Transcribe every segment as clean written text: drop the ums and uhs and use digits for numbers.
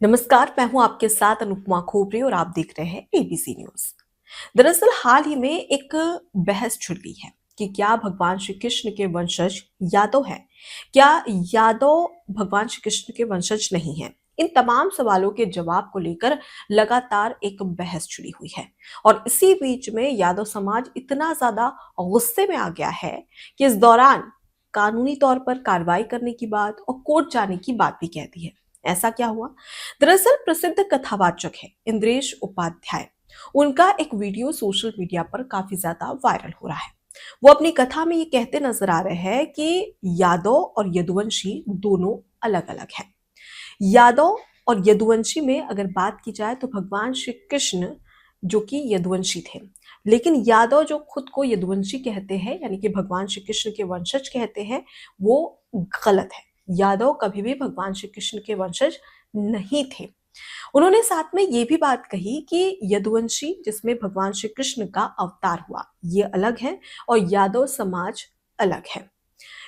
नमस्कार, मैं हूं आपके साथ अनुपमा खोपरे और आप देख रहे हैं एबीसी न्यूज। दरअसल हाल ही में एक बहस छिड़ गई है कि क्या भगवान श्री कृष्ण के वंशज यादव हैं? क्या यादव भगवान श्री कृष्ण के वंशज नहीं हैं? इन तमाम सवालों के जवाब को लेकर लगातार एक बहस छिड़ी हुई है। और इसी बीच में यादव समाज इतना ज्यादा गुस्से में आ गया है कि इस दौरान कानूनी तौर पर कार्रवाई करने की बात और कोर्ट जाने की बात भी कह दी है। ऐसा क्या हुआ? दरअसल प्रसिद्ध कथावाचक है इंद्रेश उपाध्याय। उनका एक वीडियो सोशल मीडिया पर काफी ज्यादा वायरल हो रहा है। वो अपनी कथा में ये कहते नजर आ रहे हैं कि यादव और यदुवंशी दोनों अलग अलग हैं। यादव और यदुवंशी में अगर बात की जाए तो भगवान श्री कृष्ण जो कि यदुवंशी थे, लेकिन यादव जो खुद को यदुवंशी कहते हैं यानी कि भगवान श्री कृष्ण के वंशज कहते हैं, वो गलत है। यादव कभी भी भगवान श्री कृष्ण के वंशज नहीं थे। उन्होंने साथ में ये भी बात कही कि यदुवंशी जिसमें भगवान श्री कृष्ण का अवतार हुआ, ये अलग है और यादव समाज अलग है।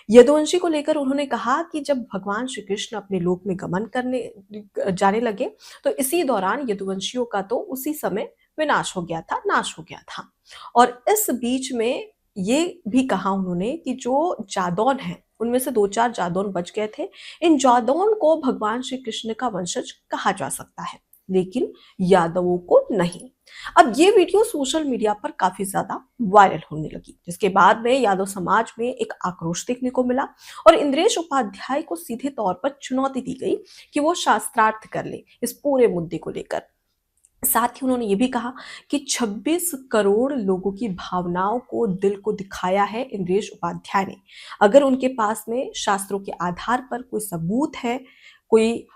यदुवंशी को लेकर उन्होंने कहा कि जब भगवान श्री कृष्ण अपने लोक में गमन करने जाने लगे तो इसी दौरान यदुवंशियों का तो उसी समय विनाश हो गया था, नाश हो गया था। और इस बीच में ये भी कहा उन्होंने कि जो जादौन है उनमें से दो चार जादौन बच गए थे। इन जादौन को भगवान श्री कृष्ण का वंशज कहा जा सकता है, लेकिन यादवों को नहीं। अब ये वीडियो सोशल मीडिया पर काफी ज्यादा वायरल होने लगी, जिसके बाद में यादव समाज में एक आक्रोश देखने को मिला और इंद्रेश उपाध्याय को सीधे तौर पर चुनौती दी गई कि वो शास्त्रार्थ कर ले इस पूरे मुद्दे को लेकर। साथ ही उन्होंने ये भी कहा कि 26 करोड़ लोगों की भावनाओं को, दिल को दिखाया है इंद्रेश उपाध्याय ने। अगर उनके पास में शास्त्रों के आधार पर कोई सबूत है, कोई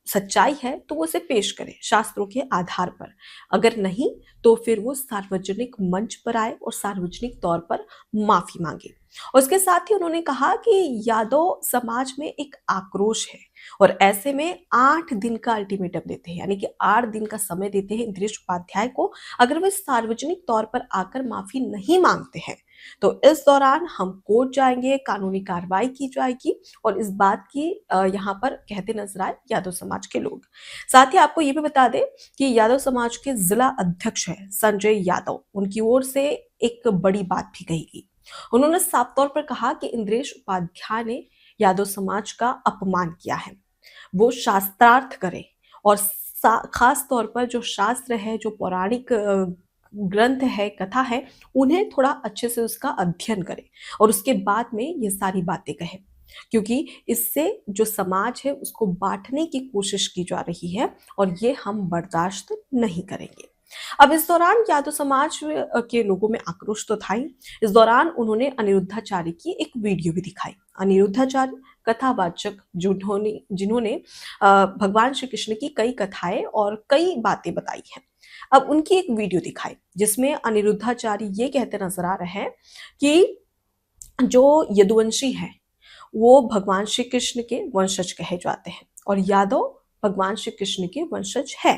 सच्चाई है, तो वो उसे पेश करे शास्त्रों के आधार पर। अगर नहीं तो फिर वो सार्वजनिक मंच पर आए और सार्वजनिक तौर पर माफी मांगे। और उसके साथ ही उन्होंने कहा कि यादव समाज में एक आक्रोश है और ऐसे में 8 दिन का अल्टीमेटम देते हैं, यानी कि 8 दिन का समय देते हैं इंद्रेश उपाध्याय को। अगर वे सार्वजनिक तौर पर आकर माफी नहीं मांगते हैं तो इस दौरान हम कोर्ट जाएंगे, कानूनी कार्रवाई की जाएगी। और इस बात की यहाँ पर कहते नजर आए यादव समाज के लोग। साथ ही आपको ये भी बता दें कि यादव समाज के जिला अध्यक्ष है संजय यादव, उनकी ओर से एक बड़ी बात भी कही गई। उन्होंने साफ तौर पर कहा कि इंद्रेश उपाध्याय ने यादव समाज का अपमान किया है। वो शास्त्रार्थ करे और खास तौर पर जो शास्त्र है, जो पौराणिक ग्रंथ है, कथा है, उन्हें थोड़ा अच्छे से उसका अध्ययन करे और उसके बाद में ये सारी बातें कहे, क्योंकि इससे जो समाज है उसको बांटने की कोशिश की जा रही है और ये हम बर्दाश्त नहीं करेंगे। अब इस दौरान यादव समाज के लोगों में आक्रोश तो था ही। इस दौरान उन्होंने अनिरुद्धाचार्य की एक वीडियो भी दिखाई। अनिरुद्धाचार्य कथावाचक जिन्होंने जिन्होंने भगवान श्री कृष्ण की कई कथाएं और कई बातें बताई हैं। अब उनकी एक वीडियो दिखाई जिसमें अनिरुद्धाचार्य ये कहते नजर आ रहे हैं कि जो यदुवंशी है वो भगवान श्री कृष्ण के वंशज कहे जाते हैं और यादव भगवान श्री कृष्ण के वंशज है।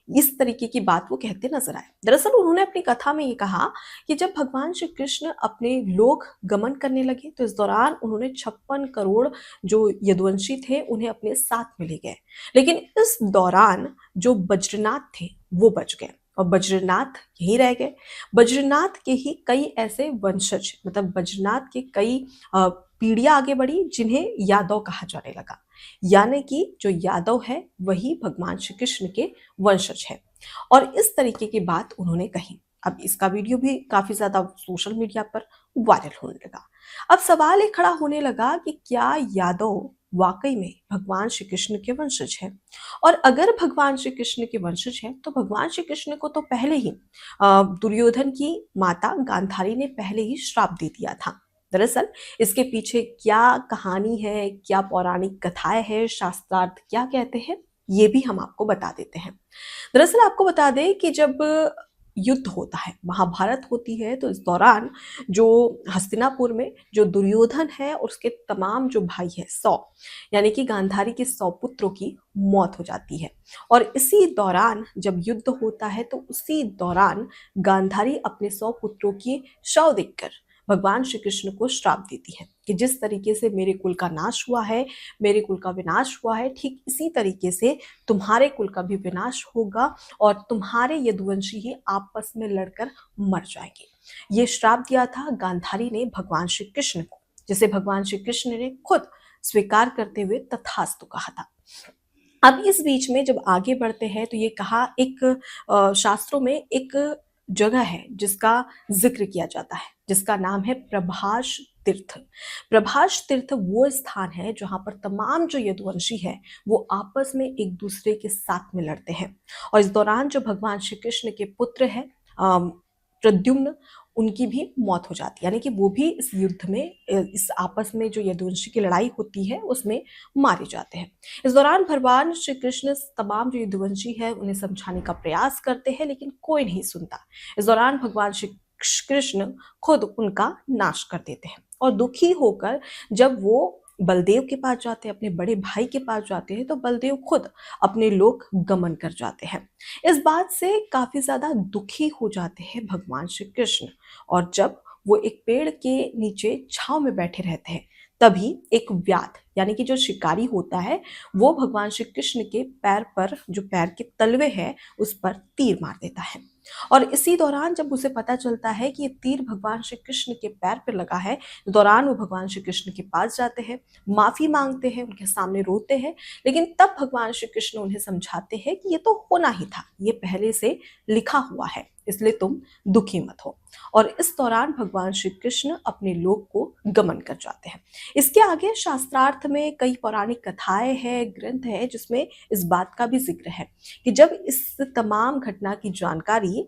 इस तरीके की बात वो कहते नजर आए। दरअसल उन्होंने अपनी कथा में ये कहा कि जब भगवान श्री कृष्ण अपने लोक गमन करने लगे तो इस दौरान उन्होंने 56 करोड़ जो यदुवंशी थे उन्हें अपने साथ में ले गए, लेकिन इस दौरान जो बज्रनाथ थे वो बच गए और बज्रनाथ यहीं रह गए। बज्रनाथ के ही कई ऐसे वंशज, मतलब बज्रनाथ के कई पीढ़ियां आगे बढ़ी जिन्हें यादव कहा जाने लगा, यानी कि जो यादव है वही भगवान श्री कृष्ण के वंशज है। और इस तरीके की बात उन्होंने कही। अब इसका वीडियो भी काफी ज्यादा सोशल मीडिया पर वायरल होने लगा। अब सवाल ये खड़ा होने लगा कि क्या यादव वाकई में भगवान श्री कृष्ण के वंशज है? और अगर भगवान श्री कृष्ण के वंशज है तो भगवान श्री कृष्ण को तो पहले ही दुर्योधन की माता गांधारी ने पहले ही श्राप दे दिया था। दरअसल इसके पीछे क्या कहानी है, क्या पौराणिक कथाएं हैं, शास्त्रार्थ क्या कहते हैं, ये भी हम आपको बता देते हैं। दरअसल आपको बता दें कि जब युद्ध होता है, महाभारत होती है, तो इस दौरान जो हस्तिनापुर में जो दुर्योधन है और उसके तमाम जो भाई है 100, यानी कि गांधारी के 100 पुत्रों की मौत हो जाती है। और इसी दौरान जब युद्ध होता है तो उसी दौरान गांधारी अपने 100 पुत्रों की शव देखकर भगवान श्री कृष्ण को श्राप देती है कि जिस तरीके से मेरे कुल का नाश हुआ है, मेरे कुल का विनाश हुआ है, ठीक इसी तरीके से तुम्हारे कुल का भी विनाश होगा और तुम्हारे यदुवंशी ही आपस में लड़कर मर जाएंगे। ये श्राप दिया था गांधारी ने भगवान श्री कृष्ण को, जिसे भगवान श्री कृष्ण ने खुद स्वीकार करते हुए तथास्तु कहा था। अब इस बीच में जब आगे बढ़ते हैं तो ये कहा एक शास्त्रों में एक जगह है जिसका जिक्र किया जाता है, जिसका नाम है प्रभाष तीर्थ। प्रभाष तीर्थ वो स्थान है जहां पर तमाम जो यदुवंशी है वो आपस में एक दूसरे के साथ में लड़ते हैं। और इस दौरान जो भगवान श्री कृष्ण के पुत्र है प्रद्युम्न, उनकी भी मौत हो जाती है, यानी कि वो भी इस युद्ध में, इस आपस में जो यदुवंशी की लड़ाई होती है उसमें मारे जाते हैं। इस दौरान भगवान श्री कृष्ण तमाम जो यदुवंशी है उन्हें समझाने का प्रयास करते हैं, लेकिन कोई नहीं सुनता। इस दौरान भगवान श्री कृष्ण खुद उनका नाश कर देते हैं और दुखी होकर जब वो बलदेव के पास जाते हैं, अपने बड़े भाई के पास जाते हैं, तो बलदेव खुद अपने लोक गमन कर जाते हैं। इस बात से काफी ज्यादा दुखी हो जाते हैं भगवान श्री कृष्ण और जब वो एक पेड़ के नीचे छांव में बैठे रहते हैं तभी एक व्याध यानी कि जो शिकारी होता है वो भगवान श्री कृष्ण के पैर पर, जो पैर के तलवे हैं, उस पर तीर मार देता है। और इसी दौरान जब उसे पता चलता है कि ये तीर भगवान श्री कृष्ण के पैर पर लगा है, इस दौरान वो भगवान श्री कृष्ण के पास जाते हैं, माफी मांगते हैं, उनके सामने रोते हैं, लेकिन तब भगवान श्री कृष्ण उन्हें समझाते हैं कि ये तो होना ही था, ये पहले से लिखा हुआ है, इसलिए तुम दुखी मत हो। और इस दौरान भगवान श्री कृष्ण अपने लोक को गमन कर जाते हैं। इसके आगे शास्त्रार्थ में कई पौराणिक कथाएं हैं, ग्रंथ है, जिसमें इस बात का भी जिक्र है कि जब इस तमाम घटना की जानकारी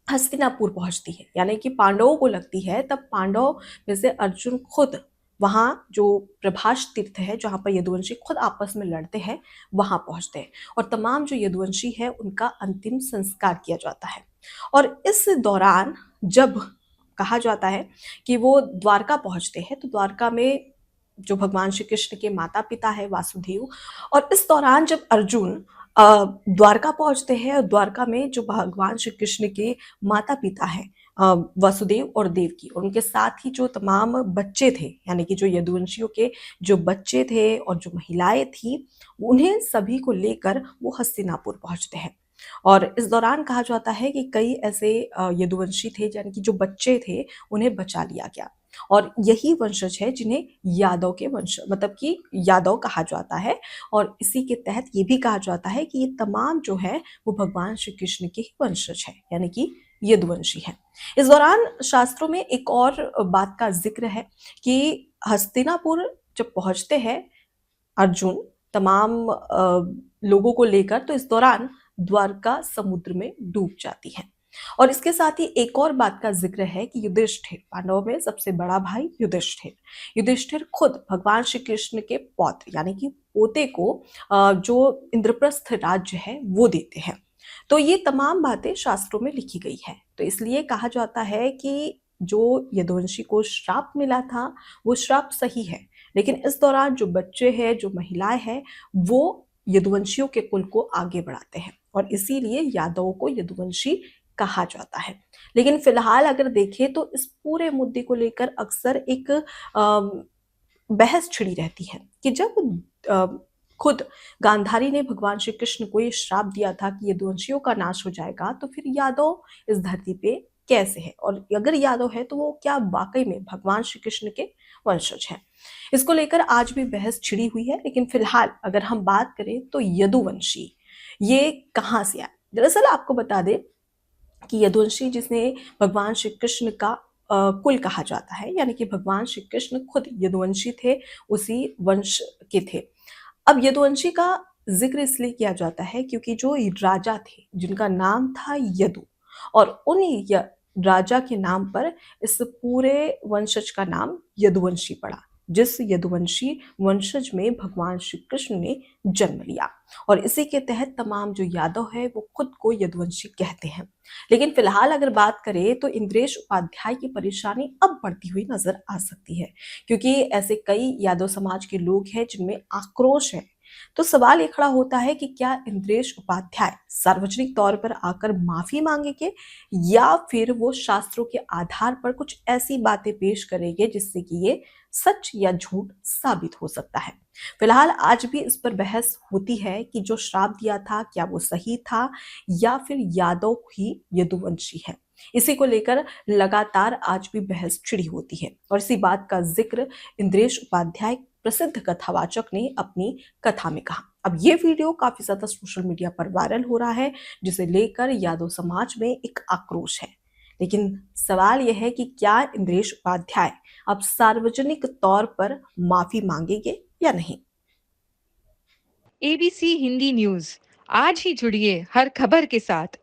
हस्तिनापुर पहुंचती है, यानी कि पांडवों को लगती है, तब पांडव में से अर्जुन खुद वहां जो प्रभाष तीर्थ है जहां पर यदुवंशी खुद आपस में लड़ते हैं वहां पहुंचते हैं और तमाम जो यदुवंशी है उनका अंतिम संस्कार किया जाता है। और इस दौरान जब कहा जाता है कि वो द्वारका पहुंचते हैं तो द्वारका में जो भगवान श्री कृष्ण के माता पिता है वासुदेव, और इस दौरान जब अर्जुन द्वारका पहुंचते हैं और द्वारका में जो भगवान श्री कृष्ण के माता पिता हैं वसुदेव और देवकी, और उनके साथ ही जो तमाम बच्चे थे, यानी कि जो यदुवंशियों के जो बच्चे थे और जो महिलाएं थी, उन्हें सभी को लेकर वो हस्तिनापुर पहुंचते हैं। और इस दौरान कहा जाता है कि कई ऐसे यदुवंशी थे, यानी कि जो बच्चे थे, उन्हें बचा लिया गया और यही वंशज है जिन्हें यादव के वंश, मतलब कि यादव कहा जाता है। और इसी के तहत ये भी कहा जाता है कि ये तमाम जो है वो भगवान श्री कृष्ण के ही वंशज है, यानी कि यदुवंशी है। इस दौरान शास्त्रों में एक और बात का जिक्र है कि हस्तिनापुर जब पहुंचते हैं अर्जुन तमाम लोगों को लेकर, तो इस दौरान द्वारका समुद्र में डूब जाती है। और इसके साथ ही एक और बात का जिक्र है कि युधिष्ठिर, पांडवों में सबसे बड़ा भाई युधिष्ठिर, युधिष्ठिर खुद भगवान श्री कृष्ण के पौत्र यानी कि पोते को जो इंद्रप्रस्थ राज्य है वो देते हैं। तो ये तमाम बातें शास्त्रों में लिखी गई है, तो इसलिए कहा जाता है कि जो यदुवंशी को श्राप मिला था वो श्राप सही है, लेकिन इस दौरान जो बच्चे हैं, जो महिलाएं हैं, वो यदुवंशियों के कुल को आगे बढ़ाते हैं और इसीलिए यादवों को यदुवंशी कहा जाता है। लेकिन फिलहाल अगर देखें तो इस पूरे मुद्दे को लेकर अक्सर एक बहस छिड़ी रहती है कि जब अ, खुद गांधारी ने भगवान श्री कृष्ण को ये श्राप दिया था कि यदुवंशियों का नाश हो जाएगा, तो फिर यादव इस धरती पे कैसे है, और अगर यादव है तो वो क्या वाकई में भगवान श्री कृष्ण के वंशज हैं। इसको लेकर आज भी बहस छिड़ी हुई है, लेकिन फिलहाल अगर हम बात करें तो यदुवंशी ये कहाँ से आए। दरअसल आपको बता दें कि यदुवंशी जिसने भगवान श्री कृष्ण का कुल कहा जाता है, यानी कि भगवान श्री कृष्ण खुद यदुवंशी थे, उसी वंश के थे। अब यदुवंशी का जिक्र इसलिए किया जाता है क्योंकि जो राजा थे जिनका नाम था यदु, और उन राजा के नाम पर इस पूरे वंशज का नाम यदुवंशी पड़ा, जिस यदुवंशी वंशज में भगवान श्री कृष्ण ने जन्म लिया। और इसी के तहत तमाम जो यादव है वो खुद को यदुवंशी कहते हैं। लेकिन फिलहाल अगर बात करें तो इंद्रेश उपाध्याय की परेशानी अब बढ़ती हुई नजर आ सकती है, क्योंकि ऐसे कई यादव समाज के लोग हैं जिनमें आक्रोश है तो सवाल ये खड़ा होता है कि क्या इंद्रेश उपाध्याय सार्वजनिक तौर पर आकर माफी मांगेंगे या फिर वो शास्त्रों के आधार पर कुछ ऐसी बातें पेश करेंगे जिससे कि ये सच या झूठ साबित हो सकता है। फिलहाल आज भी इस पर बहस होती है कि जो श्राप दिया था क्या वो सही था या फिर यादव ही यदुवंशी है। इसी को लेकर लगातार आज भी बहस छिड़ी होती है और इसी बात का जिक्र इंद्रेश उपाध्याय प्रसिद्ध कथावाचक ने अपनी कथा में कहा। अब ये वीडियो काफी ज्यादा सोशल मीडिया पर वायरल हो रहा है, जिसे लेकर यादव समाज में एक आक्रोश है। लेकिन सवाल यह है कि क्या इंद्रेश उपाध्याय अब सार्वजनिक तौर पर माफी मांगेंगे या नहीं। एबीसी हिंदी न्यूज आज ही जुड़िए हर खबर के साथ